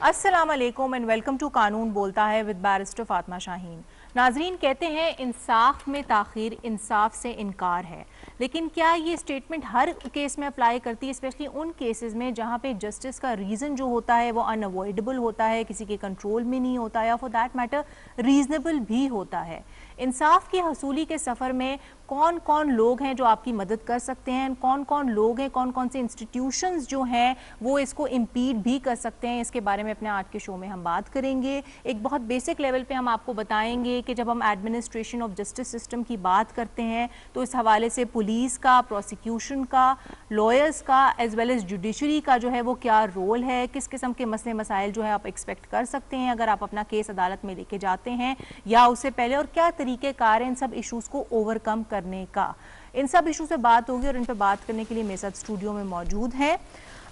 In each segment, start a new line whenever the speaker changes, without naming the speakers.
अस्सलाम वालेकुम and welcome to कानून बोलता है विद बैरिस्टर फातिमा शाहीन। नाजरीन, कहते हैं इंसाफ में ताखीर इंसाफ से इनकार है, लेकिन क्या ये स्टेटमेंट हर केस में अप्लाई करती है, स्पेशली उन केसेस में जहाँ पे जस्टिस का रीज़न जो होता है वो अनअवॉइडेबल होता है, किसी के कंट्रोल में नहीं होता या फॉर दैट मैटर रीज़नेबल भी होता है। इंसाफ की हसूली के सफ़र में कौन कौन लोग हैं जो आपकी मदद कर सकते हैं, कौन कौन लोग हैं, कौन कौन से इंस्टीट्यूशंस जो हैं वो इसको इम्पीड भी कर सकते हैं, इसके बारे में अपने आज के शो में हम बात करेंगे। एक बहुत बेसिक लेवल पे हम आपको बताएंगे कि जब हम एडमिनिस्ट्रेशन ऑफ जस्टिस सिस्टम की बात करते हैं तो इस हवाले से पुलिस का, प्रोसिक्यूशन का, लॉयर्स का एज वेल एज जुडिशरी का जो है वो क्या रोल है, किस किस्म के मसले मसाइल जो है आप एक्सपेक्ट कर सकते हैं अगर आप अपना केस अदालत में लेके जाते हैं या उससे पहले, और क्या तरीक़ेकार हैं इन सब इशूज़ को ओवरकम करने का। इन सब इशू से बात होगी और इन पर बात करने के लिए मेरे साथ स्टूडियो में मौजूद हैं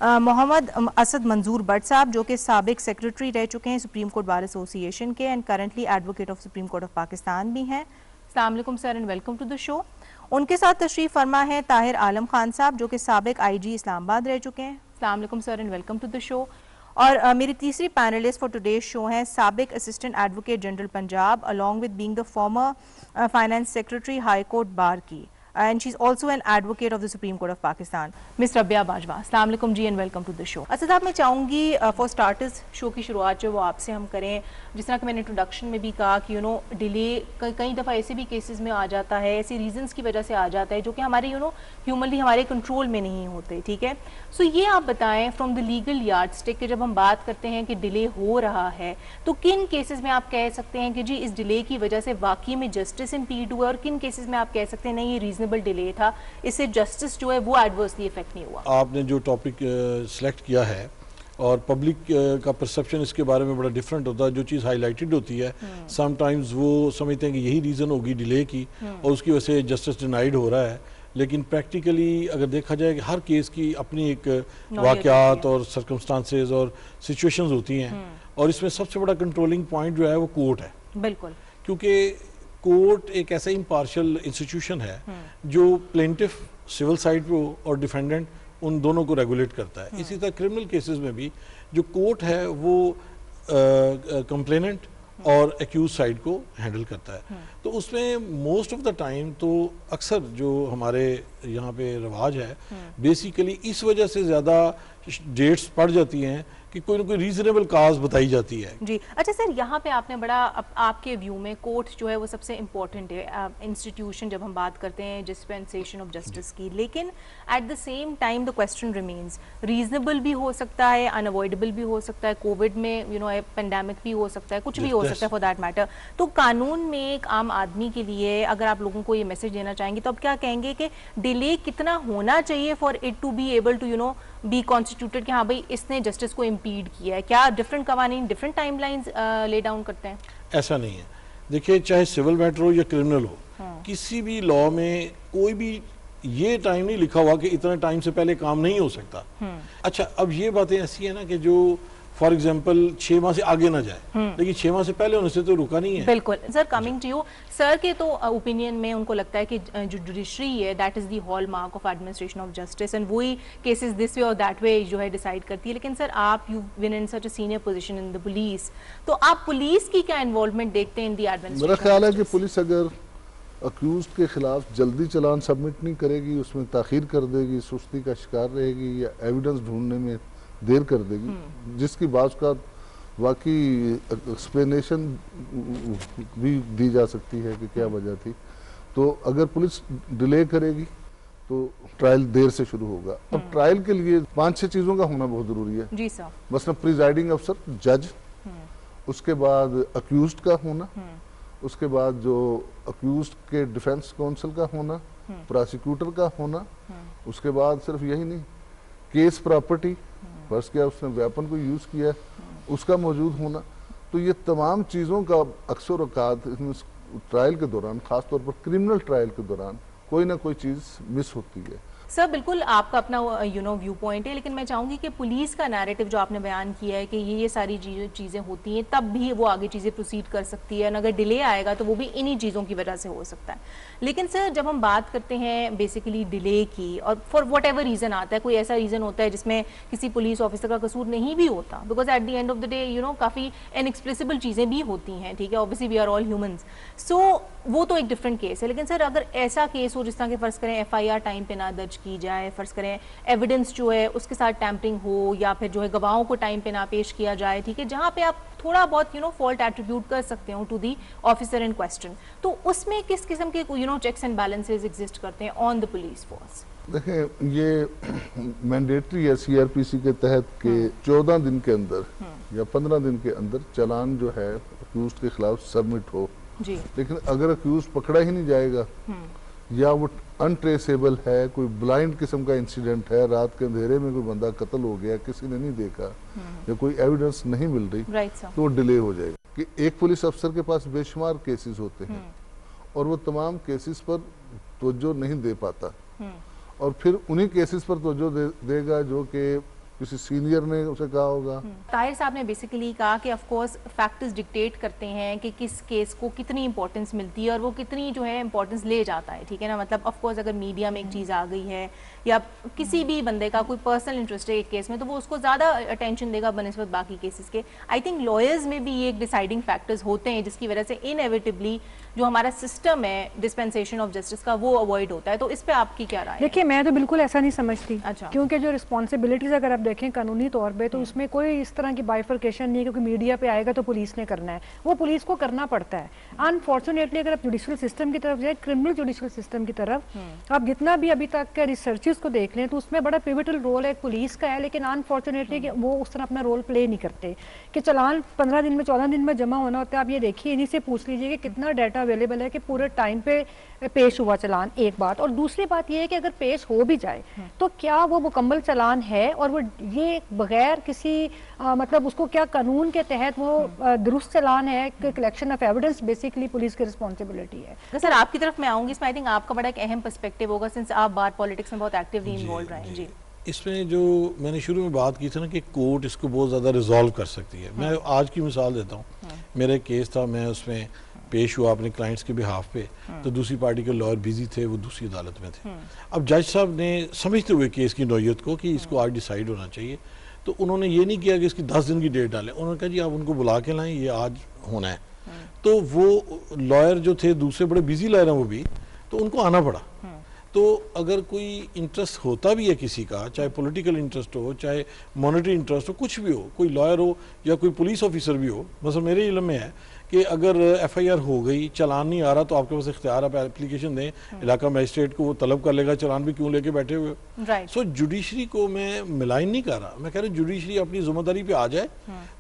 मोहम्मद असद मंजूर भट्ट साहब, जो कि साबिक सेक्रेटरी रह चुके हैं सुप्रीम कोर्ट बार एसोसिएशन के and currently advocate of supreme court of Pakistan भी हैं। अस्सलाम वालेकुम sir and welcome to the show. उनके साथ तशरीफ़ फरमा है ताहिर आलम खान साहब, जो कि साबिक IG इस्लामाबाद रह चुके हैं। अस्सलाम वालेकुम sir and welcome to the show. और मेरी तीसरी पैनलिस्ट फॉर टुडेज शो हैं साबिक assistant advocate general Punjab along with being the former finance secretary high court bar की and she's also an advocate of the Supreme Court of Pakistan, Miss Rabia Bajwa। अस्सलाम वालेकुम जी and welcome to the show. Asad साहब, मैं चाहूँगी for starters show की शुरुआत जो वो आपसे हम करें। जिस तरह कि मैंने इंट्रोडक्शन में भी कहा कि डिले कई दफ़ा ऐसे भी केसेस में आ जाता है, ऐसे रीजंस की वजह से आ जाता है जो कि हमारे ह्यूमनली हमारे कंट्रोल में नहीं होते, ठीक है। सो ये आप बताएं from the legal yard stick कि जब हम बात करते हैं कि डिले हो रहा है तो किन केसेस में आप कह सकते हैं कि जी इस डिले की वजह से वाकई में जस्टिस इम्पीड हुआ, और किन केसेस में आप कह सकते हैं नहीं ये रीजनेबल डिले था, इससे जस्टिस जो है वो एडवर्सली इफेक्ट नहीं हुआ।
आपने जो टॉपिक सिलेक्ट किया है और पब्लिक का परसेप्शन इसके बारे में बड़ा डिफरेंट होता है। जो चीज़ हाईलाइटेड होती है समटाइम्स वो समझते हैं कि यही रीज़न होगी डिले की और उसकी वजह से जस्टिस डिनाइड हो रहा है, लेकिन प्रैक्टिकली अगर देखा जाए कि हर केस की अपनी एक वाक़यात और सर्कमस्टांसेस और सिचुएशंस होती हैं और इसमें सबसे बड़ा कंट्रोलिंग पॉइंट जो है वो कोर्ट है।
बिल्कुल,
क्योंकि कोर्ट एक ऐसा इम्पार्शियल इंस्टीट्यूशन है जो प्लेंटिफ सिविल साइड पे हो और डिफेंडेंट उन दोनों को रेगुलेट करता है। इसी तरह क्रिमिनल केसेस में भी जो कोर्ट है वो कंप्लेनेंट और एक्यूज साइड को हैंडल करता है। तो उसमें मोस्ट ऑफ द टाइम तो अक्सर जो हमारे यहाँ पे रिवाज है बेसिकली इस वजह से ज़्यादा डेट्स पड़ जाती हैं कि कोई ना कोई रीजनेबल काज बताई जाती है।
जी अच्छा सर, यहाँ पे आपने बड़ा आपके व्यू में कोर्ट जो है वो सबसे इम्पोर्टेंट है इंस्टीट्यूशन जब हम बात करते हैं डिस्पेंसेशन ऑफ जस्टिस की, लेकिन at the same time the question remains reasonable भी हो सकता है, अनअवॉइडेबल भी हो सकता है, कोविड में पेंडेमिक भी हो सकता है, कुछ भी हो सकता है फॉर दैट मैटर। तो कानून में एक आम आदमी के लिए अगर आप लोगों को ये मैसेज देना चाहेंगे तो आप क्या कहेंगे कि डिले कितना होना चाहिए for it to be able to be constituted कि हाँ भाई इसने जस्टिस को इम्पीड किया है? क्या डिफरेंट कवानीन डिफरेंट टाइमलाइंस ले डाउन करते हैं?
ऐसा नहीं है। देखिए, चाहे सिविल मैटर हो या क्रिमिनल हो, किसी भी लॉ में कोई भी ये टाइम नहीं लिखा हुआ कि इतना टाइम से पहले काम नहीं हो सकता। अच्छा, अब ये बातें ऐसी है ना कि जो फॉर एग्जाम्पल 6 माह से आगे ना जाए, लेकिन 6 माह से पहले होने से तो रुका नहीं है।
बिल्कुल sir, coming to you sir के तो ओपिनियन में उनको लगता है कि जो जुडिशरी है that is the hall mark of administration of justice and वही केसेस दिस वे और दैट वे जो है डिसाइड करती है। लेकिन सर आप you win in such a senior position in the police, तो आप पुलिस की क्या इन्वॉल्वमेंट देखते हैं इन द एडमिनिस्ट्रेशन?
मेरा ख्याल है कि पुलिस अगर अक्यूज के खिलाफ जल्दी चालान सबमिट नहीं करेगी, उसमें ताखीर कर देगी, सुस्ती का शिकार रहेगी या एविडेंस ढूंढने में देर कर देगी, जिसकी बात का वाकई एक्सप्लेनेशन भी दी जा सकती है कि क्या वजह थी। तो अगर पुलिस डिले करेगी तो ट्रायल देर से शुरू होगा। अब ट्रायल के लिए 5-6 चीज़ों का होना बहुत ज़रूरी है
जी सर।
मसलन प्रिजाइडिंग अफसर, जज, उसके बाद अक्यूज्ड का होना, उसके बाद जो अक्यूज्ड के डिफेंस काउंसिल का होना, प्रोसिक्यूटर का होना, उसके बाद सिर्फ यही नहीं, केस प्रॉपर्टी फर्ज किया उसने वेपन को यूज़ किया उसका मौजूद होना। तो ये तमाम चीज़ों का अक्सर औकात ट्रायल के दौरान, ख़ास तौर पर क्रिमिनल ट्रायल के दौरान कोई ना कोई चीज़ मिस होती है।
सर बिल्कुल आपका अपना व्यू पॉइंट है, लेकिन मैं चाहूंगी कि पुलिस का नैरेटिव जो आपने बयान किया है कि ये सारी चीज़ें होती हैं तब भी वो आगे चीज़ें प्रोसीड कर सकती है, और अगर डिले आएगा तो वो भी इन्हीं चीज़ों की वजह से हो सकता है। लेकिन सर जब हम बात करते हैं बेसिकली डिले की, और फॉर वट एवर रीज़न आता है, कोई ऐसा रीज़न होता है जिसमें किसी पुलिस ऑफिसर का कसूर नहीं भी होता, because at the end of the day काफ़ी इनएक्सप्रेसिबल चीज़ें भी होती हैं, ठीक है, obviously we are all humans, so वो तो एक डिफरेंट केस है। लेकिन सर अगर ऐसा केस हो जिस तरह के फ़र्ज़ करें FIR टाइम पे ना दर्ज की जाए, फ़र्ज़ करें एविडेंस जो है उसके साथ टैंपरिंग हो, या फिर जो है गवाहों को टाइम पे ना पेश किया जाए, ठीक है, जहाँ पे आप थोड़ा बहुत फॉल्ट एट्रीब्यूट कर सकते हो to the officer in question, तो उसमें किस किस्म के चेक्स एंड बैलेंसेस एग्जिस्ट करते हैं ऑन द पुलिस फोर्स?
देखें, ये मैंडेटरी है CRPC के तहत कि 14 दिन के अंदर या 15 दिन के अंदर चालान जो है अक्यूज के खिलाफ सबमिट हो
जी।
लेकिन अगर अक्यूज पकड़ा ही नहीं जाएगा या वो अनट्रेसेबल है, कोई ब्लाइंड किस्म का इंसिडेंट है, रात के अंधेरे में कोई बंदा कत्ल हो गया, किसी ने नहीं देखा या कोई एविडेंस नहीं मिल रही, तो डिले हो जाएगा। कि एक पुलिस अफसर के पास बेशुमार केसेस होते हैं और वो तमाम केसेस पर तवज्जो नहीं दे पाता, और फिर उन्हीं केसेस पर तवज्जो देगा जो कि किसी सीनियर ने उसे कहा होगा।
ताहिर साहब ने बेसिकली कहा कि ऑफ कोर्स फैक्टर्स डिक्टेट करते हैं कि किस केस को कितनी इंपॉर्टेंस मिलती है और वो कितनी जो है इंपॉर्टेंस ले जाता है, ठीक है ना, मतलब ऑफ कोर्स अगर मीडिया में एक चीज़ आ गई है या किसी भी बंदे का कोई पर्सनल इंटरेस्ट है एक केस में, तो वो उसको ज़्यादा अटेंशन देगा बनस्बत बाकी केसेस के। आई थिंक लॉयर्स में भी ये एक डिसाइडिंग फैक्टर्स होते हैं जिसकी वजह से इनएविटेबली जो हमारा सिस्टम है डिस्पेंसेशन ऑफ जस्टिस का वो अवॉइड होता है। तो इस पे आपकी क्या राय है?
देखिए, मैं तो बिल्कुल ऐसा नहीं समझती।
अच्छा।
क्योंकि जो रिस्पॉन्सिबिलिटीज अगर आप देखें कानूनी तौर पे, तो उसमें कोई इस तरह की बाइफर्केशन नहीं है क्योंकि मीडिया पे आएगा तो पुलिस ने करना है, वो पुलिस को करना पड़ता है। अनफॉर्चुनेटली अगर आप जुडिशल सिस्टम की तरफ जाए, क्रिमिनल जुडिशल सिस्टम की तरफ, आप जितना भी अभी तक के रिसर्चेस को देख लें तो उसमें बड़ा पिवटल रोल है पुलिस का है, लेकिन अनफॉर्चुनेटली वो उस तरह अपना रोल प्ले नहीं करते कि चलान 15 दिन में 14 दिन में जमा होना होता है। आप ये देखिए, इन्हीं से पूछ लीजिए कि कितना डाटा अवेलेबल है कि पूरे टाइम पे पेश हुआ चलान, एक बात। और दूसरी बात ये है कि अगर पेश हो भी जाए तो क्या वो मुकम्मल चलान है, और वो ये बगैर किसी मतलब उसको क्या कानून के तहत वो दुरुस्त चलान है कि collection of evidence basically police की रिस्पॉन्सिबिलिटी है।
सर आपकी तरफ मैं आऊंगी, इसमें आई थिंक आपका बड़ा एक अहम पर्सपेक्टिव होगा सिंस आप बार पॉलिटिक्स में बहुत एक्टिवली इन्वॉल्व रहे हैं। जी,
इसमें जो मैंने शुरू में बात की थी ना कि कोर्ट इसको बहुत ज़्यादा रिजॉल्व कर सकती है, मैं आज की मिसाल देता हूँ। मेरा एक केस था, मैं उसमें पेश हुआ अपने क्लाइंट्स के बिहाफ पे, तो दूसरी पार्टी के लॉयर बिजी थे, वो दूसरी अदालत में थे। अब जज साहब ने समझते हुए केस की नौयत को कि इसको आज डिसाइड होना चाहिए, तो उन्होंने ये नहीं किया कि इसकी 10 दिन की डेट डालें, उन्होंने कहा जी आप उनको बुला के लाएं, ये आज होना है। तो वो लॉयर जो थे दूसरे बड़े बिजी लॉयर हैं वो भी, तो उनको आना पड़ा। तो अगर कोई इंटरेस्ट होता भी है किसी का, चाहे पॉलिटिकल इंटरेस्ट हो, चाहे मॉनेटरी इंटरेस्ट हो, कुछ भी हो, कोई लॉयर हो या कोई पुलिस ऑफिसर भी हो, मतलब मेरे इल्म में है कि अगर FIR हो गई, चलान नहीं आ रहा, तो आपके पास इख्तियार, आप एप्लीकेशन दें, इलाका मजिस्ट्रेट को, वो तलब कर लेगा, चलान भी क्यों लेके बैठे हुए। सो जुडिशरी को मैं मिलाइन नहीं कर रहा, मैं कह रहा हूँ जुडिशरी अपनी जिम्मेदारी पे आ जाए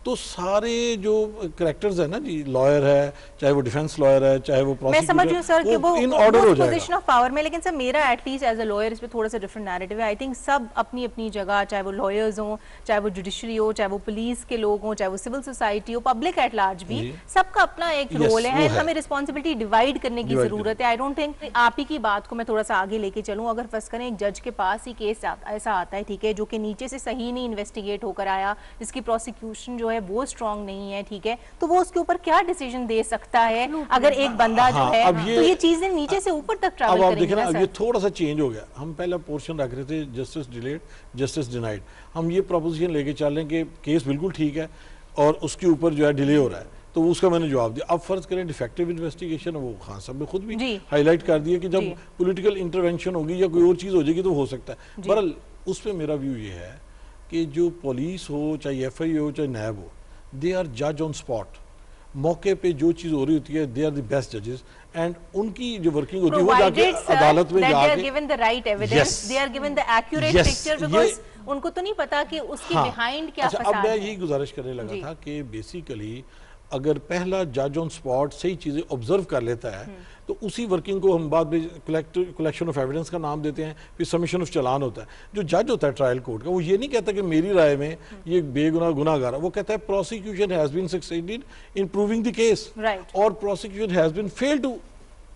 तो सारे जो करेक्टर्स है ना जी, लॉयर है, चाहे वो डिफेंस लॉयर है, चाहे वो
मैं समझ रही हूँ सर कि वो
इन ऑर्डर हो जाएगा
पोजीशन ऑफ पावर में। लेकिन सर मेरा एटलीस्ट एज अ लॉयर इस पे थोड़ा सा डिफरेंट नैरेटिव है। आई थिंक सब अपनी अपनी जगह, चाहे वो लॉयर्स हो, चाहे वो जुडिशरी हो, चाहे वो पुलिस के लोग हो, चाहे वो सिविल सोसाइटी हो, पब्लिक एट लार्ज भी, सबका अपना एक रोल है, हमें रिस्पॉन्सिबिलिटी डिवाइड करने की जरूरत है। आई डोंट थिंक आप ही की बात को मैं थोड़ा सा आगे लेके चलूँ, अगर फर्ज करें एक जज के पास ही केस ऐसा आता है, ठीक है, जो कि नीचे से सही नहीं इन्वेस्टिगेट होकर आया, जिसकी प्रोसिक्यूशन जो है वो स्ट्रॉन्ग नहीं है, ठीक है, तो वो उसके ऊपर क्या डिसीजन दे सकता है अगर एक बंदा जो है, तो ये चीजें नीचे से ऊपर तक ट्रैवल करेंगी ना सर।
ये थोड़ा सा चेंज हो गया, हम पहला पोर्शन रख रहे थे जस्टिस डिलेड, जस्टिस डिनाइड, हम ये प्रोपोजिशन लेके चल रहे हैं कि केस बिल्कुल ठीक है और उसके ऊपर जो है डिले हो रहा है, तो उसका मैंने जवाब दिया। अब फर्ज करें डिफेक्टिव इन्वेस्टिगेशन, वो खान साहब ने खुद भी हाईलाइट कर दिया कि जब पॉलिटिकल इंटरवेंशन होगी या कोई और चीज़ हो जाएगी तो हो सकता है। बहरहाल उस पर मेरा व्यू ये है कि जो पुलिस हो, चाहे FI हो, चाहे नैब हो, दे आर जज ऑन स्पॉट, मौके पे जो चीज़ हो रही होती है, दे आर द बेस्ट जजेस, एंड उनकी जो वर्किंग होती है वो जाके अदालत में जाके
given the right evidence, they are given the accurate picture, because उनको तो नहीं पता कि उसके बिहाइंड क्या फसाद है।
अब मैं यही गुजारिश करने लगा था कि बेसिकली अगर पहला जज ऑन स्पॉट सही चीज़ें ऑब्जर्व कर लेता है तो उसी वर्किंग को हम बाद में कलेक्शन ऑफ एविडेंस का नाम देते हैं, फिर सबमिशन ऑफ चलान होता है। जो जज होता है ट्रायल कोर्ट का, वो ये नहीं कहता कि मेरी राय में ये बेगुनाह गुनाहगार है, वो कहता है prosecution has been succeeded in proving the case और prosecution has been failed to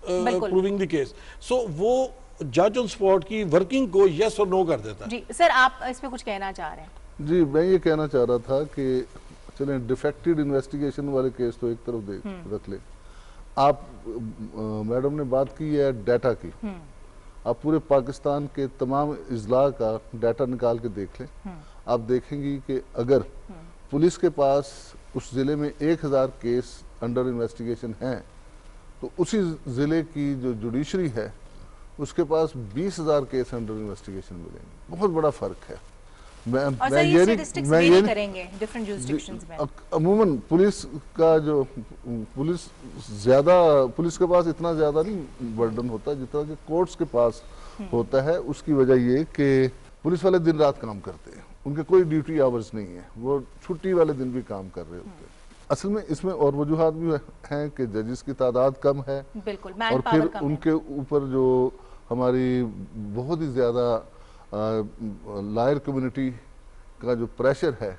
proving the case. So वो जज ऑन स्पॉट की वर्किंग को यस और नो कर देता है।
जी सर, आप इस पे कुछ कहना चाह रहे हैं?
जी, मैं ये कहना चाह रहा था कि चलें डिफेक्टेड इन्वेस्टिगेशन वाले केस तो एक तरफ रख लें। आप मैडम ने बात की है डाटा की, आप पूरे पाकिस्तान के तमाम अजला का डाटा निकाल के देख लें, आप देखेंगी कि अगर पुलिस के पास उस ज़िले में 1000 केस अंडर इन्वेस्टिगेशन हैं तो उसी ज़िले की जो जुडिशरी है उसके पास 20,000 केस अंडर इन्वेस्टिगेशन मिलेंगे। बहुत बड़ा फ़र्क है।
और सर ये स्टैटिस्टिक्स वेरी करेंगे डिफरेंट जुरिसडिक्शंस में।
अमूमन पुलिस का जो पुलिस के पास इतना ज़्यादा नहीं बर्डन होता जितना कि कोर्ट्स के पास होता है। उसकी वजह ये कि पुलिस वाले दिन रात काम करते हैं, उनके कोई ड्यूटी आवर्स नहीं है, वो छुट्टी वाले दिन भी काम कर रहे होते हैं। असल में इसमें और वजूहात भी हैं कि जजेस की तादाद कम है,
बिल्कुल,
और फिर उनके ऊपर जो हमारी बहुत ही ज़्यादा लायर कम्युनिटी का जो प्रेशर है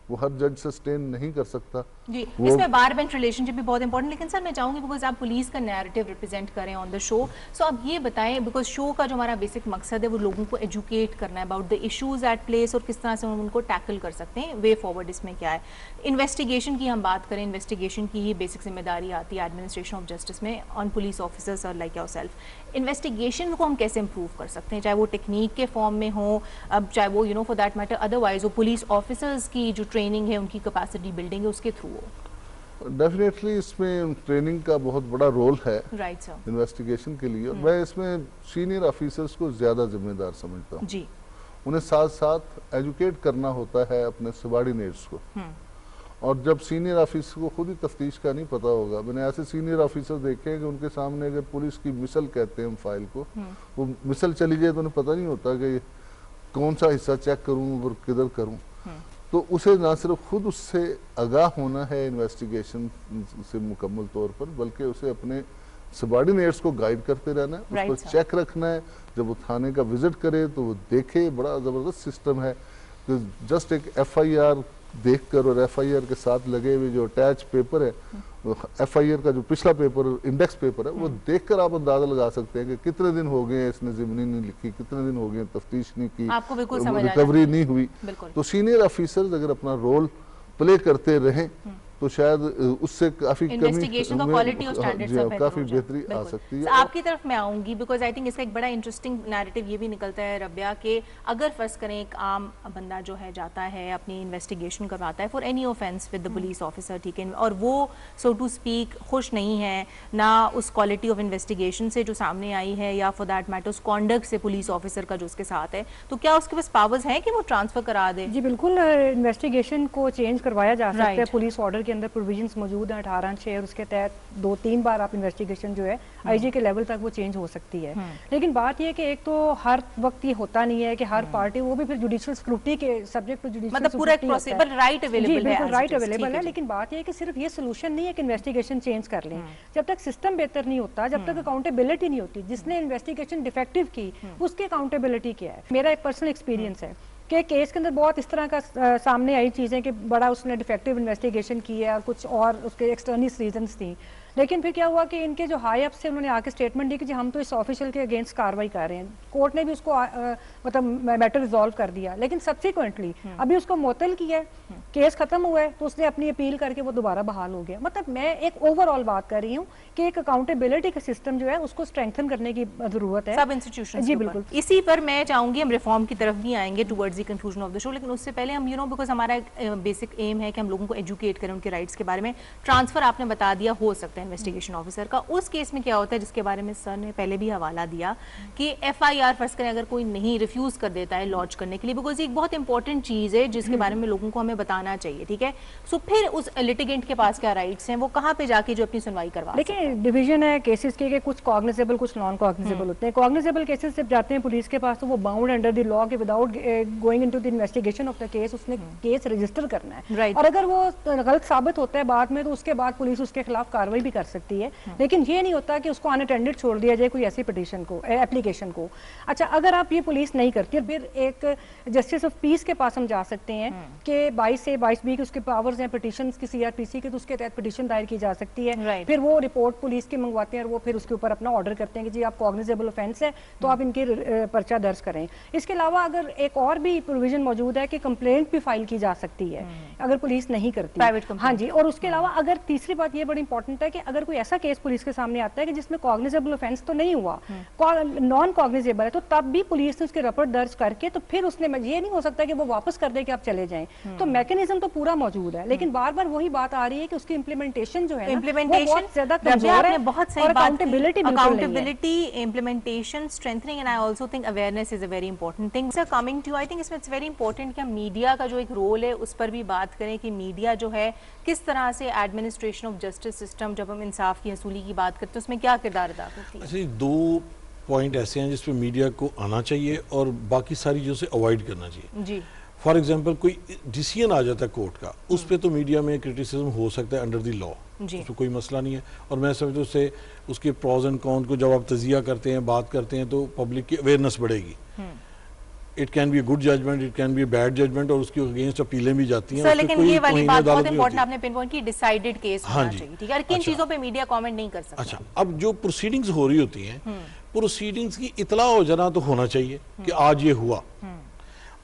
वो हर जज सस्टेन नहीं कर सकता।
जी, इसमें बार बेंच रिलेशनशिप भी बहुत इंपॉर्टेंट। लेकिन सर मैं चाहूंगी बिकॉज आप पुलिस का नैरेटिव रिप्रेजेंट करें ऑन द शो, सो आप ये बताएं, बिकॉज शो का जो हमारा बेसिक मकसद है वो लोगों को एजुकेट करना है about the issues at place और किस तरह से उनको टैकल कर सकते हैं, वे फॉरवर्ड इसमें क्या है। इन्वेस्टिगेशन की हम बात करें, इन्वेस्टिगेशन की ही बेसिक जिम्मेदारी आती है एडमिनिस्ट्रेशन ऑफ जस्टिस में ऑन पुलिस ऑफिसर्स और लाइक योरसेल्फ। इन्वेस्टिगेशन को हम कैसे इंप्रूव कर सकते हैं, चाहे वो टेक्निक के फॉर्म में हो, अब चाहे वो फॉर दैट मैटर अदरवाइज वो पुलिस ऑफिसर्स की जो ट्रेनिंग है, उनकी कैपेसिटी बिल्डिंग है, उसके थ्रू हो।
डेफिनेटली इसमें ट्रेनिंग का बहुत बड़ा रोल है
राइट सर,
इन्वेस्टिगेशन के लिए। और मैं इसमें सीनियर ऑफिसर्स को ज़्यादा जिम्मेदार समझता हूँ
जी।
उन्हें साथ साथ एजुकेट करना होता है अपने सबॉर्डिनेट्स को। और जब सीनियर ऑफिसर को खुद ही तफ्तीश का नहीं पता होगा, मैंने ऐसे सीनियर ऑफिसर देखे हैं कि उनके सामने अगर पुलिस की मिसल कहते हैं हम फाइल को, वो मिसल चली जाए तो उन्हें पता नहीं होता कि कौन सा हिस्सा चेक करूं और किधर करूं। तो उसे ना सिर्फ खुद उससे आगाह होना है इन्वेस्टिगेशन से मुकम्मल तौर पर, बल्कि उसे अपने सबॉर्डिनेट्स को गाइड करते रहना है, उसको चेक रखना है। जब वो थाने का विजिट करे तो वो देखे, बड़ा ज़बरदस्त सिस्टम है कि जस्ट एक FIR देखकर और FIR के साथ लगे हुए जो अटैच पेपर है, FIR का जो पिछला पेपर इंडेक्स पेपर है, वो देखकर आप अंदाजा लगा सकते हैं कि कितने दिन हो गए इसने ज़िमनी नहीं लिखी, कितने दिन हो गए तफ्तीश नहीं की, रिकवरी नहीं हुई। तो सीनियर ऑफिसर्स अगर अपना रोल प्ले करते रहें तो शायद उससे काफी
इन्वेस्टिगेशन का क्वालिटी और स्टैंडर्ड्स
काफी बेहतरी आ सकती है।
आपकी तरफ मैं आऊंगी बिकॉज आई थिंक इसका एक बड़ा इंटरेस्टिंग नैरेटिव ये भी निकलता है रबिया कि अगर फर्ज करें एक आम बंदा जो है जाता है अपनी इन्वेस्टिगेशन करवाता है for any offence with the police officer, ठीक है, और वो सो टू स्पीक खुश नहीं है ना उस क्वालिटी ऑफ इन्वेस्टिगेशन से जो सामने आई है या फॉर दैट मैटर उस कॉन्डक्ट से पुलिस ऑफिसर का जो उसके साथ है, तो क्या उसके पास पावर्स हैं कि वो ट्रांसफर करा दे?
जी बिल्कुल, इन्वेस्टिगेशन को चेंज करवाया जा सकता है। पुलिस ऑर्डर के अंदर प्रोविजंस मौजूद हैं 18(6) और उसके तहत 2-3 बार आप इन्वेस्टिगेशन जो है IG के लेवल तक वो चेंज हो सकती है। लेकिन बात ये है कि एक तो हर वक्त ये होता नहीं है कि हर पार्टी वो भी फिर जुडिशियल स्क्रूटनी के सब्जेक्ट टू जुडिशियल
मतलब पूरा एक प्रोसेस पर राइट अवेलेबल है,
बिल्कुल राइट अवेलेबल है। लेकिन बात ये है कि सिर्फ ये सोल्यूशन नहीं है कि इन्वेस्टिगेशन चेंज कर लें। जब तक सिस्टम बेहतर नहीं होता, जब तक अकाउंटेबिलिटी नहीं होती, जिसने इन्वेस्टिगेशन डिफेक्टिव की उसकी अकाउंटेबिलिटी क्या है। मेरा एक पर्सनल एक्सपीरियंस है कि केस के अंदर बहुत इस तरह का सामने आई चीज़ें कि बड़ा उसने डिफेक्टिव इन्वेस्टिगेशन की है और कुछ और उसके एक्सटर्नल रीजंस थी, लेकिन फिर क्या हुआ कि इनके जो हाई अप से उन्होंने आके स्टेटमेंट दी कि जी हम तो इस ऑफिशियल के अगेंस्ट कार्रवाई कर रहे हैं। कोर्ट ने भी उसको मतलब मैटर रिजॉल्व कर दिया, लेकिन सब्सिक्वेंटली अभी उसको मुअत्तल किया है, केस खत्म हुआ है तो उसने अपनी अपील करके वो दोबारा बहाल हो गया। मतलब मैं एक ओवरऑल बात कर रही हूँ कि एक अकाउंटेबिलिटी का सिस्टम जो है उसको स्ट्रेंथन करने की जरूरत है
सब इंस्टीट्यूशन।
जी बिल्कुल,
इसी पर मैं चाहूंगी हम रिफॉर्म की तरफ भी आएंगे towards the conclusion of the show, लेकिन उससे पहले हम बिकॉज हमारा बेसिक एम है कि हम लोगों को एजुकेट करें उनके राइट्स के बारे में। ट्रांसफर आपने बता दिया हो सकता है इन्वेस्टिगेशन ऑफिसर का, उस केस में क्या होता है जिसके बारे में सर ने पहले भी हवाला दिया कि FIR फर्ज करें अगर कोई नहीं रिफ्यूज कर देता है लॉन्च करने के लिए, बिकॉज एक बहुत इंपॉर्टेंट चीज है जिसके बारे में लोगों को हमें बताना चाहिए, ठीक है। सो फिर उस लिटिगेंट के पास क्या राइट्स हैं, वो कहाँ पे जाके जो अपनी सुनवाई करवा सकते हैं?
देखिए डिवीजन है केसेस के कुछ कॉग्निजेबल कुछ नॉन कॉग्निजेबल होते हैं। कॉग्निजेबल केसेस जब जाते हैं पुलिस के पास तो वो बाउंड अंडर द लॉ के without going into the investigation of the case उसने केस रजिस्टर करना है, और अगर वो गलत साबित होता है बाद में तो उसके बाद पुलिस उसके खिलाफ कार्रवाई भी कर सकती है। लेकिन ये नहीं होता कि उसको अनअटेंडेड छोड़ दिया जाए कोई ऐसी पिटीशन को, एप्लीकेशन को। अच्छा, अगर आप ये पुलिस नहीं करती फिर एक जस्टिस ऑफ पीस के पास हम जा सकते हैं कि 22 से 22B के उसके पावर्स हैं पिटीशन की CRPC के, तो उसके तहत पिटीशन दायर की जा सकती है।
Right.
फिर वो रिपोर्ट पुलिस की मंगवाते हैं और वो फिर उसके ऊपर अपना ऑर्डर करते हैं कि जी आप कॉग्निजेबल ऑफेंस है तो आप इनके पर्चा दर्ज करें। इसके अलावा अगर एक और भी प्रोविजन मौजूद है कि कंप्लेंट भी फाइल की जा सकती है अगर पुलिस नहीं करती।
Private
हाँ जी, और उसके अलावा अगर तीसरी बात ये बड़ी इंपॉर्टेंट है कि अगर कोई ऐसा केस पुलिस के सामने आता है कि जिसमें कॉग्निजेबल ऑफेंस तो नहीं हुआ, नॉन कॉग्निजेबल है, तो तब भी पुलिस ने उसके रिपोर्ट दर्ज करके तो फिर उसने, ये नहीं हो सकता कि वो वापस कर दे कि आप चले जाएं। तो मैकेनिज्म तो पूरा मौजूद है, लेकिन बार बार वही बात आ रही है कि उसकी इम्प्लीमेंटेशन जो है ना, वो बहुत ज्यादा कमजोर है।
बहुत सही बात की, accountability, implementation, strengthening and I also think awareness is a very important thing. Sir coming to, I think इसमें इट्स वेरी इंपॉर्टेंट कि हम मीडिया का जो एक रोल है उस पर भी बात करें कि मीडिया जो है किस तरह से एडमिनिस्ट्रेशन ऑफ जस्टिस सिस्टम, जब हम इंसाफ की हसूली की बात करते हैं उसमें क्या किरदार अदा करती है?
ऐसे 2 पॉइंट ऐसे हैं जिसपे मीडिया को आना चाहिए और बाकी सारी चीज़ों से अवॉइड करना चाहिए।
जी,
फॉर एग्जांपल कोई डिसीजन आ जाता है कोर्ट का, उस पर तो मीडिया में क्रिटिसिज्म हो सकता है अंडर द लॉ, उसमें कोई मसला नहीं है। और मैं समझता हूँ उससे उसके प्रॉज एंड कॉन को जब आप तजिया करते हैं, बात करते हैं, तो पब्लिक की अवेयरनेस बढ़ेगी। It can be good judgment, it can be bad judgment, और उसके अगेंस्ट अपीलें भी जाती हैं।
सर लेकिन ये वाली बात बहुत इंपॉर्टेंट आपने पिन पॉइंट की, डिसाइडेड केस होना चाहिए, ठीक है? किन चीजों पे मीडिया कमेंट नहीं कर सकता?
अच्छा, अब जो प्रोसीडिंग्स हो रही होती हैं, प्रोसीडिंग्स की इतला हो जाना तो होना चाहिए कि आज ये हुआ,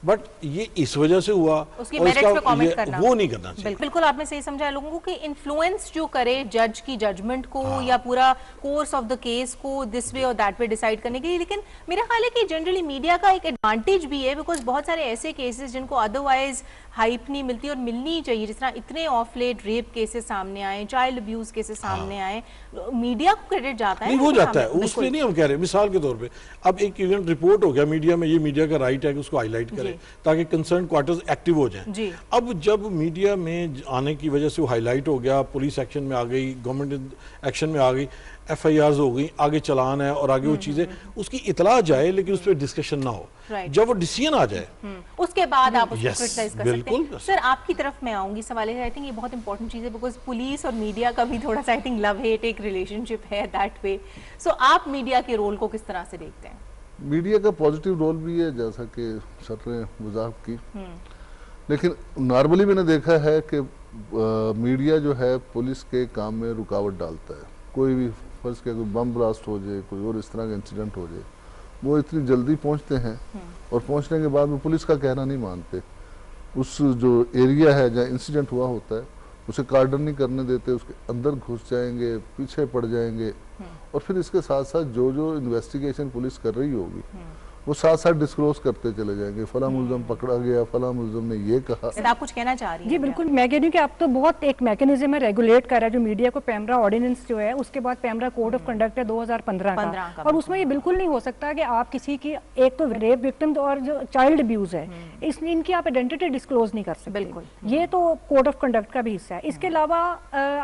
बट ये इस वजह से हुआ,
उसकी मेरिट्स पे कमेंट करना
वो नहीं करना चाहिए।
बिल्कुल आपने सही समझा लोगों को कि इन्फ्लुएंस जो करे जज की जजमेंट को या पूरा कोर्स ऑफ द केस को दिस वे और दैट वे डिसाइड करने के लिए। लेकिन मेरा ख्याल है कि जनरली मीडिया का एक एडवांटेज भी है, बिकॉज बहुत सारे ऐसे केसेस जिनको अदरवाइज हाइप नहीं मिलती और मिलनी चाहिए, जिस तरह इतने ऑफ लेट रेप केसेस सामने आए, चाइल्ड अब्यूज केसेस सामने आए, मीडिया को क्रेडिट जाता है।
नहीं, वो जाता है, उस पर नहीं हम कह रहे। मिसाल के तौर पे अब एक इवेंट रिपोर्ट हो गया मीडिया में, ये मीडिया का राइट है कि उसको हाईलाइट करे ताकि कंसर्न क्वार्टर्स एक्टिव हो जाएं। अब जब मीडिया में आने की वजह से वो हाईलाइट हो गया, पुलिस एक्शन में आ गई, गवर्नमेंट एक्शन में आ गई, FIRs हो गई, आगे चलान है और आगे वो चीजें उसकी इतला जाए, लेकिन उस पर डिस्कशन ना हो। जब वो डिसीजन आ जाए
उसके बाद आप उसको क्रिटिसाइज कर
बिल्कुल
सकते हैं। सर आपकी तरफ मैं आऊंगी, सवाल है, आई थिंक ये बहुत इंपॉर्टेंट चीज है, बिकॉज पुलिस और मीडिया का भी थोड़ा सा आई थिंक लव हेट एक रिलेशनशिप है दैट वे। सो आप मीडिया के रोल को किस तरह से देखते हैं?
मीडिया का पॉजिटिव रोल भी है, जैसा कि सर ने वजाहत की, लेकिन नॉर्मली मैंने देखा है कि मीडिया जो है पुलिस के काम में रुकावट डालता है। कोई भी फर्ज के कोई बम ब्लास्ट हो जाए, कोई और इस तरह का इंसिडेंट हो जाए, वो इतनी जल्दी पहुंचते हैं और पहुंचने के बाद वो पुलिस का कहना नहीं मानते। उस जो एरिया है जहाँ इंसिडेंट हुआ होता है उसे कार्डन नहीं करने देते, उसके अंदर घुस जाएंगे, पीछे पड़ जाएंगे, और फिर इसके साथ साथ जो जो इन्वेस्टिगेशन पुलिस कर रही होगी वो साथ साथ डिस्क्लोज करते चले जाएंगे, फला मुलजम पकड़ा गया, फला मुलजम ने ये कहा।
आप कुछ कहना चाह रही हैं?
जी बिल्कुल, मैं कह रही हूँ कि अब तो बहुत एक मैकेनिज्म है रेगुलेट कर रहा है जो मीडिया को, पैमरा ऑर्डिनेंस जो है, उसके बाद पैमरा कोड ऑफ कंडक्ट है 2015 का, और उसमें ये बिल्कुल नहीं हो सकता कि आप किसी की, एक तो रेप विक्टिम और जो चाइल्ड अब्यूज है, इसलिए इनकी आप आइडेंटिटी डिस्क्लोज नहीं कर सकते। बिल्कुल, ये तो कोड ऑफ कंडक्ट का भी हिस्सा है। इसके अलावा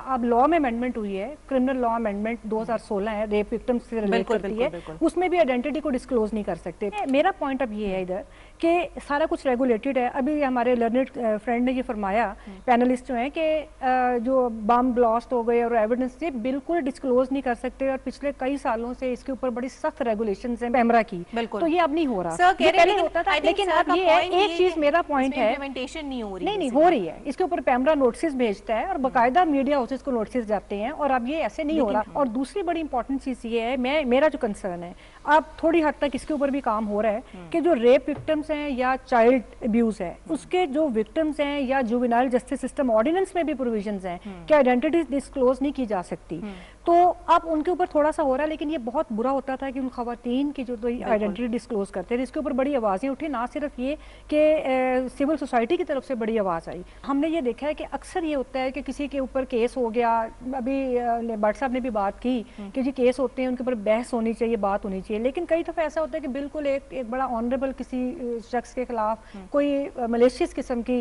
अब लॉ में अमेंडमेंट हुई है, क्रिमिनल लॉ अमेंडमेंट 2016 है, रेप विक्टिम से रिलेट करती है, उसमें भी आइडेंटिटी को डिस्क्लोज नहीं कर सकते। मेरा पॉइंट अब ये है इधर कि सारा कुछ रेगुलेटेड है। अभी हमारे लर्नेड फ्रेंड ने ये फरमाया, पैनलिस्ट जो हैं, कि जो बम ब्लास्ट हो गए और एविडेंस से बिल्कुल डिस्क्लोज नहीं कर सकते, और पिछले कई सालों से इसके ऊपर बड़ी सख्त रेगुलेशंस हैं पैमरा की, तो ये अब नहीं हो रहा। ये पहले होता था, लेकिन अब ये है, एक चीज मेरा पॉइंट है,
इम्प्लीमेंटेशन नहीं हो रही।
नहीं हो रही है। इसके ऊपर पैमरा नोटिस भेजता है और बाकायदा मीडिया हाउसेस को नोटिस जाते हैं, और अब ये ऐसे नहीं हो रहा। और दूसरी बड़ी इंपॉर्टेंट चीज ये है, मेरा जो कंसर्न है, अब थोड़ी हद तक इसके ऊपर भी काम हो रहा है कि जो रेप विक्टिम्स हैं या चाइल्ड अब्यूज है, उसके जो विक्टिम्स हैं या जुवेनाइल जस्टिस सिस्टम ऑर्डिनेंस में भी प्रोविजंस हैं कि आइडेंटिटी डिस्क्लोज नहीं की जा सकती, तो अब उनके ऊपर थोड़ा सा हो रहा है। लेकिन ये बहुत बुरा होता था कि उन खवातीन की जो आइडेंटिटी डिस्क्लोज करते थे, इसके ऊपर बड़ी आवाजें उठी, ना सिर्फ ये कि सिविल सोसाइटी की तरफ से बड़ी आवाज आई। हमने ये देखा है कि अक्सर ये होता है कि किसी के ऊपर केस हो गया, अभी भट्ट साहब ने भी बात की कि जी केस होते हैं, उनके ऊपर बहस होनी चाहिए, बात होनी चाहिए, लेकिन कई दफा ऐसा होता है कि बिल्कुल एक बड़ा ऑनरेबल किसी शख्स के खिलाफ कोई मलेशियस किस्म की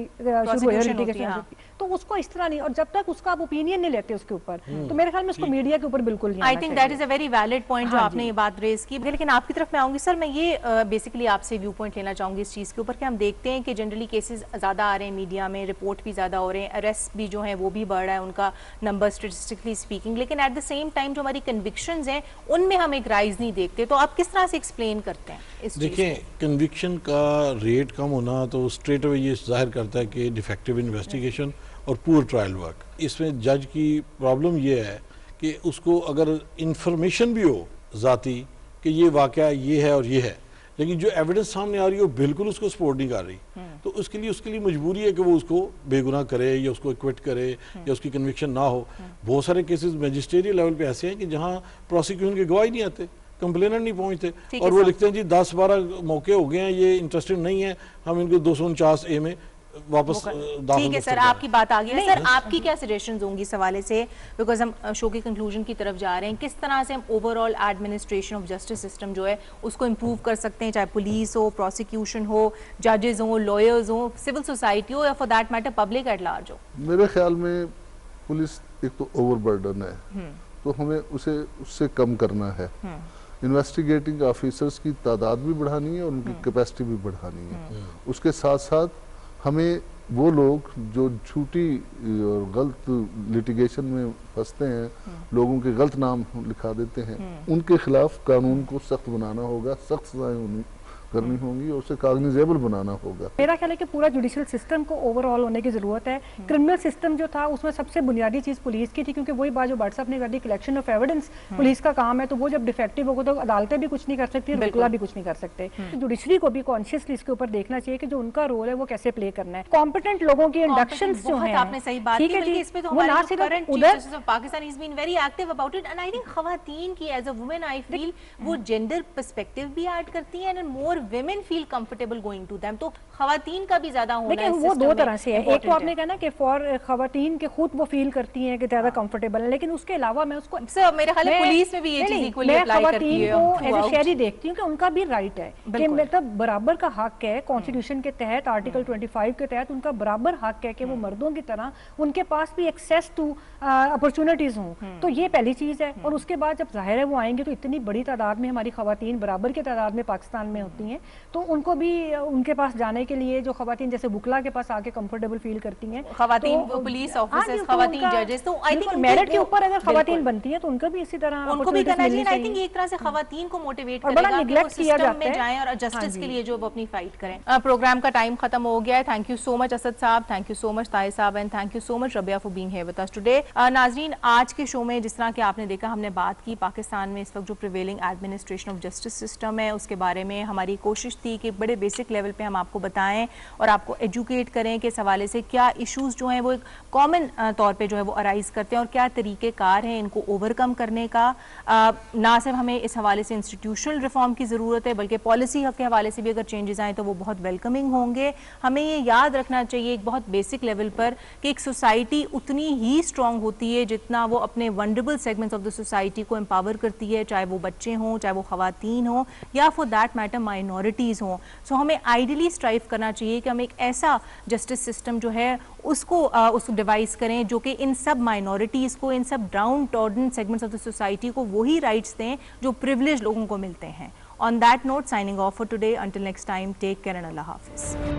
तो उसको इस तरह नहीं, और जब तक उसका आप ओपिनियन नहीं लेते उसके ऊपर, तो मेरे ख्याल में उसको मीडिया के ऊपर बिल्कुल बिल्कुल नहीं
आई
आना
थिंक
चाहिए।
That is a very valid point जो
हाँ
आपने
जी।
ये बात रेज की। लेकिन आपकी तरफ मैं आऊंगी सर, मैं ये बेसिकली आपसे व्यू पॉइंट लेना चाहूंगी इस चीज़ के ऊपर कि हम देखते हैं कि जनरली केसेस ज़्यादा आ रहे हैं मीडिया में, रिपोर्ट भी ज़्यादा हो रहे हैं, अरेस्ट भी जो है वो भी बढ़ रहा है उनका नंबर स्टेटिस्टिकली स्पीकिंग, लेकिन एट द सेम टाइम जो हमारी कन्विक्शंस हैं उनमें हम एक राइज नहीं देखते। तो आप किस तरह से एक्सप्लेन करते हैं इस चीज़
देखिए, कन्विक्शन का रेट कम होना तो स्ट्रेट अवे ये जाहिर करता है कि डिफेक्टिव इन्वेस्टिगेशन और पुअर ट्रायल वर्क। इसमें जज की प्रॉब्लम ये है कि उसको अगर इंफॉर्मेशन भी हो ज़ाती कि ये वाक़या ये है और ये है, लेकिन जो एविडेंस सामने आ रही है वो बिल्कुल उसको सपोर्ट नहीं कर रही, तो उसके लिए मजबूरी है कि वो उसको बेगुनाह करे या उसको एक्विट करे या उसकी कन्विक्शन ना हो। बहुत सारे केसेस मैजिस्ट्रेरियल लेवल पे ऐसे हैं कि जहाँ प्रोसिक्यूशन के गवाही नहीं आते, कंप्लेनेंट नहीं पहुंचते और वो लिखते हैं जी 10-12 मौके हो गए हैं, ये इंटरेस्टेड नहीं है, हम इनको 249A में वापस
ठीक है सर, आपकी बात आ गई है। सर आपकी क्या सजेशंस होंगी इस हवाले से, बिकॉज हम शो के कंक्लूजन की तरफ जा रहे हैं, किस तरह से हम overall administration of justice system जो है उसको इम्प्रूव कर सकते हैं, चाहे पुलिस हो, प्रोसिक्यूशन हो, जजेस हो, लॉयर्स हो, सिविल सोसाइटी हो या for that matter public at large हो?
मेरे ख्याल में पुलिस एक तो ओवरबर्डन है, तो हमें उसे उससे कम करना है। इन्वेस्टिगेटिंग ऑफिसर्स की तादाद भी बढ़ानी है और उनकी कैपेसिटी भी बढ़ानी है। उसके साथ साथ हमें वो लोग जो झूठी और गलत लिटिगेशन में फंसते हैं, लोगों के गलत नाम लिखा देते हैं, उनके खिलाफ कानून को सख्त बनाना होगा, सख्त सजाएं करनी होंगी और उसे कॉग्निजेबल बनाना होगा।
मेरा ख्याल है कि पूरा जुडिशियल सिस्टम को ओवरऑल होने की जरूरत है। क्रिमिनल सिस्टम जो था उसमें सबसे बुनियादी चीज पुलिस की थी, क्योंकि वही बात जो भट्ट साहब ने कर दी, कलेक्शन ऑफ एविडेंस पुलिस का काम है, तो वो जब डिफेक्टिव होगा तो अदालतें भी कुछ नहीं कर सकती, रुकला भी कुछ नहीं कर सकते। तो जुडिशरी को भी कॉन्शियसली इसके ऊपर देखना चाहिए कि जो उनका रोल है वो कैसे प्ले करना है। कॉम्पिटेंट लोगों की इंडक्शन जो है,
आपने सही बात की, बल्कि इस पे तो हमारे जो current chief justice of Pakistan is been very active about it, and I think खवातीन की as a women I feel वो जेंडर पर्सपेक्टिव भी ऐड करती है, and more women feel comfortable going to them, तो खवातीन का भी ज्यादा होना है।
वो दो तरह से है, एक तो आपने कहा ना कि फॉर खवातीन के खुद वो फील करती हैं कि ज्यादा कंफर्टेबल है, लेकिन उसके अलावा मैं उसको
सर मेरे ख्याल है पुलिस में भी ये चीज इक्वली अप्लाई करती है।
मैं खवातीन को एज ए शहरी देखती हूं कि उनका भी राइट है कि मतलब बराबर का हक है, कॉन्स्टिट्यूशन के तहत आर्टिकल 25 के तहत उनका बराबर हक है कि वो मर्दों की तरह उनके पास भी एक्सेस टू अपॉर्चुनिटीज हों। तो ये पहली चीज है। और उसके बाद जब जाहिर है वो आएंगे तो इतनी बड़ी तादाद में हमारी खवातीन बराबर की तादाद में पाकिस्तान में होती हैं, तो उनको भी उनके पास जाने के लिए जो खवातीन जैसे बुकला के पास आके कंफर्टेबल फील करती हैं,
खवातीन पुलिस ऑफिसर्स, खवातीन जजेस, तो आई थिंक
मेरिट के ऊपर अगर खवातीन बनती हैं तो उनका भी इसी तरह
उनको भी करना चाहिए। आई थिंक एक तरह से खवातीन को मोटिवेट करेगा कि वो सिस्टम में जाएं और जस्टिस के लिए जो वो अपनी फाइट करें। प्रोग्राम का टाइम खत्म हो गया है। Thank you so much Asad साहब, thank you so much Tahir साहब, and thank you so much Rabia for being here with us today. नाजरीन, आज के शो में जिस तरह कि आपने देखा, हमने बात की पाकिस्तान में इस वक्त जो prevailing administration of justice system है उसके बारे में। हमारी कोशिश थी कि बड़े बेसिक लेवल पे हम आपको बताएं और आपको एजुकेट करें कि इस हवाले से क्या इश्यूज जो हैं वो एक कॉमन तौर पे जो है वो अराइज करते हैं और क्या तरीक़ेकार हैं इनको ओवरकम करने का। ना सिर्फ हमें इस हवाले से इंस्टीट्यूशनल रिफॉर्म की ज़रूरत है, बल्कि पॉलिसी के हवाले से भी अगर चेंजेस आए तो वो बहुत वेलकमिंग होंगे। हमें ये याद रखना चाहिए एक बहुत बेसिक लेवल पर कि एक सोसाइटी उतनी ही स्ट्रॉन्ग होती है जितना वो अपने vulnerable segments of the society को एम्पावर करती है, चाहे वो बच्चे हों, चाहे वो खवातीन हों या फॉर दैट मैटर माइनॉरिटीज़ हों। सो हमें आइडियली स्ट्राइव करना चाहिए कि हम एक ऐसा जस्टिस सिस्टम जो है उसको डिवाइस करें जो कि इन सब माइनॉरिटीज़ को, इन सब downtrodden segments of the society को वही राइट्स दें जो प्रिविलेज लोगों को मिलते हैं। On that note, signing off for today, until next time, take care and अल्लाह हाफिज़।